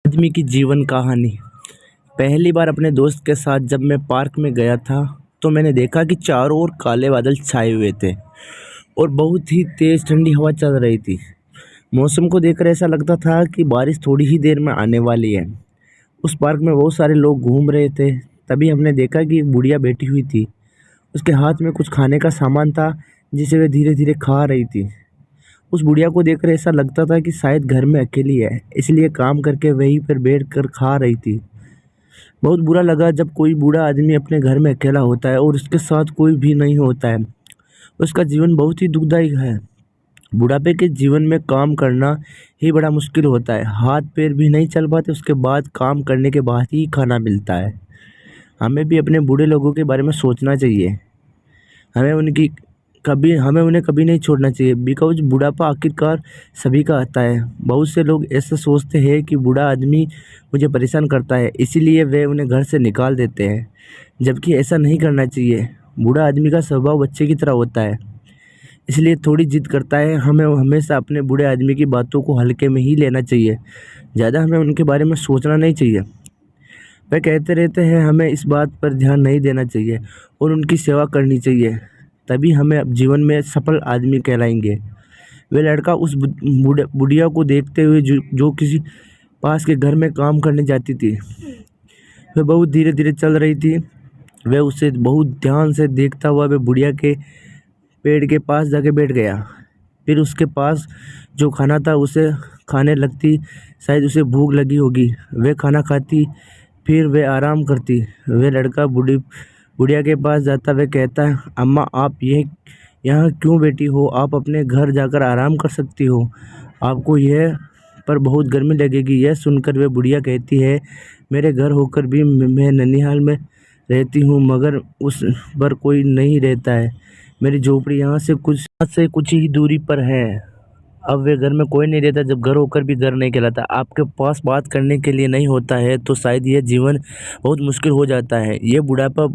आदमी की जीवन कहानी। पहली बार अपने दोस्त के साथ जब मैं पार्क में गया था तो मैंने देखा कि चारों ओर काले बादल छाए हुए थे और बहुत ही तेज ठंडी हवा चल रही थी। मौसम को देखकर ऐसा लगता था कि बारिश थोड़ी ही देर में आने वाली है। उस पार्क में बहुत सारे लोग घूम रहे थे। तभी हमने देखा कि एक बुढ़िया बैठी हुई थी। उसके हाथ में कुछ खाने का सामान था जिसे वह धीरे धीरे खा रही थी। उस बुढ़िया को देखकर ऐसा लगता था कि शायद घर में अकेली है, इसलिए काम करके वहीं पर बैठ कर खा रही थी। बहुत बुरा लगा जब कोई बूढ़ा आदमी अपने घर में अकेला होता है और उसके साथ कोई भी नहीं होता है। उसका जीवन बहुत ही दुखदायक है। बुढ़ापे के जीवन में काम करना ही बड़ा मुश्किल होता है। हाथ पैर भी नहीं चल पाते, उसके बाद काम करने के बाद ही खाना मिलता है। हमें भी अपने बूढ़े लोगों के बारे में सोचना चाहिए। हमें उन्हें कभी नहीं छोड़ना चाहिए, बिकॉज बुढ़ापा आखिरकार सभी का आता है। बहुत से लोग ऐसा सोचते हैं कि बूढ़ा आदमी मुझे परेशान करता है, इसीलिए वे उन्हें घर से निकाल देते हैं, जबकि ऐसा नहीं करना चाहिए। बूढ़ा आदमी का स्वभाव बच्चे की तरह होता है, इसलिए थोड़ी जिद करता है। हमें हमेशा अपने बूढ़े आदमी की बातों को हल्के में ही लेना चाहिए। ज़्यादा हमें उनके बारे में सोचना नहीं चाहिए। वे कहते रहते हैं, हमें इस बात पर ध्यान नहीं देना चाहिए और उनकी सेवा करनी चाहिए, तभी हमें अब जीवन में सफल आदमी कहलाएंगे। वे लड़का उस बुढ़िया को देखते हुए जो किसी पास के घर में काम करने जाती थी। वह बहुत धीरे धीरे चल रही थी। वह उसे बहुत ध्यान से देखता हुआ वह बुढ़िया के पेड़ के पास जाके बैठ गया। फिर उसके पास जो खाना था उसे खाने लगती। शायद उसे भूख लगी होगी। वह खाना खाती, फिर वह आराम करती। वह लड़का बुढ़िया के पास जाता। वह कहता है, अम्मा आप यहाँ क्यों बैठी हो? आप अपने घर जाकर आराम कर सकती हो। आपको यह पर बहुत गर्मी लगेगी। यह सुनकर वह बुढ़िया कहती है, मेरे घर होकर भी मैं ननिहाल में रहती हूँ, मगर उस पर कोई नहीं रहता है। मेरी झोपड़ी यहाँ से कुछ ही दूरी पर है। अब वे घर में कोई नहीं रहता, जब घर होकर भी घर नहीं कहलाता। आपके पास बात करने के लिए नहीं होता है तो शायद यह जीवन बहुत मुश्किल हो जाता है। ये बुढ़ापा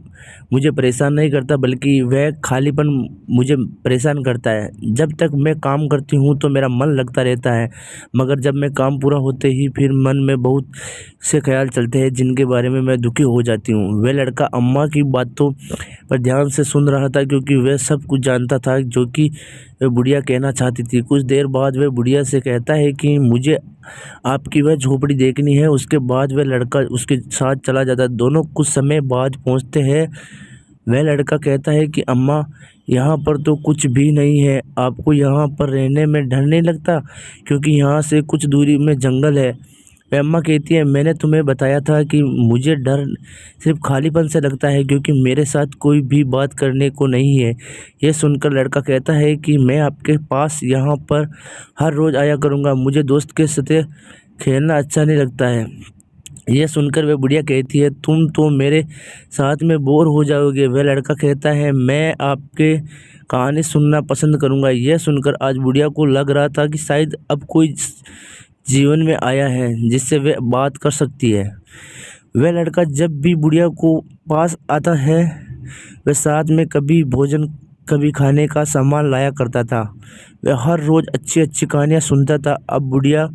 मुझे परेशान नहीं करता, बल्कि वह खालीपन मुझे परेशान करता है। जब तक मैं काम करती हूँ तो मेरा मन लगता रहता है, मगर जब मैं काम पूरा होते ही फिर मन में बहुत से ख्याल चलते हैं जिनके बारे में मैं दुखी हो जाती हूँ। वह लड़का अम्मा की बातों पर ध्यान से सुन रहा था, क्योंकि वह सब कुछ जानता था जो कि वह बुढ़िया कहना चाहती थी। कुछ देर बाद वह बुढ़िया से कहता है कि मुझे आपकी वह झोपड़ी देखनी है। उसके बाद वह लड़का उसके साथ चला जाता। दोनों कुछ समय बाद पहुंचते हैं। वह लड़का कहता है कि अम्मा यहाँ पर तो कुछ भी नहीं है। आपको यहाँ पर रहने में डर नहीं लगता? क्योंकि यहाँ से कुछ दूरी में जंगल है। वह अम्मा कहती है, मैंने तुम्हें बताया था कि मुझे डर सिर्फ खालीपन से लगता है, क्योंकि मेरे साथ कोई भी बात करने को नहीं है। यह सुनकर लड़का कहता है कि मैं आपके पास यहाँ पर हर रोज़ आया करूँगा। मुझे दोस्त के साथ खेलना अच्छा नहीं लगता है। यह सुनकर वह बुढ़िया कहती है, तुम तो मेरे साथ में बोर हो जाओगे। वह लड़का कहता है, मैं आपके कहानी सुनना पसंद करूँगा। यह सुनकर आज बुढ़िया को लग रहा था कि शायद अब कोई जीवन में आया है जिससे वह बात कर सकती है। वह लड़का जब भी बुढ़िया को पास आता है, वह साथ में कभी भोजन कभी खाने का सामान लाया करता था। वह हर रोज़ अच्छी अच्छी कहानियाँ सुनता था। अब बुढ़िया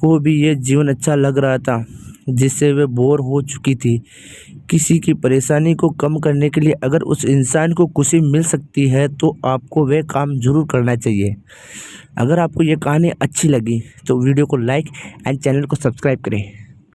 को भी ये जीवन अच्छा लग रहा था जिससे वह बोर हो चुकी थी। किसी की परेशानी को कम करने के लिए अगर उस इंसान को खुशी मिल सकती है तो आपको वह काम ज़रूर करना चाहिए। अगर आपको ये कहानी अच्छी लगी तो वीडियो को लाइक एंड चैनल को सब्सक्राइब करें।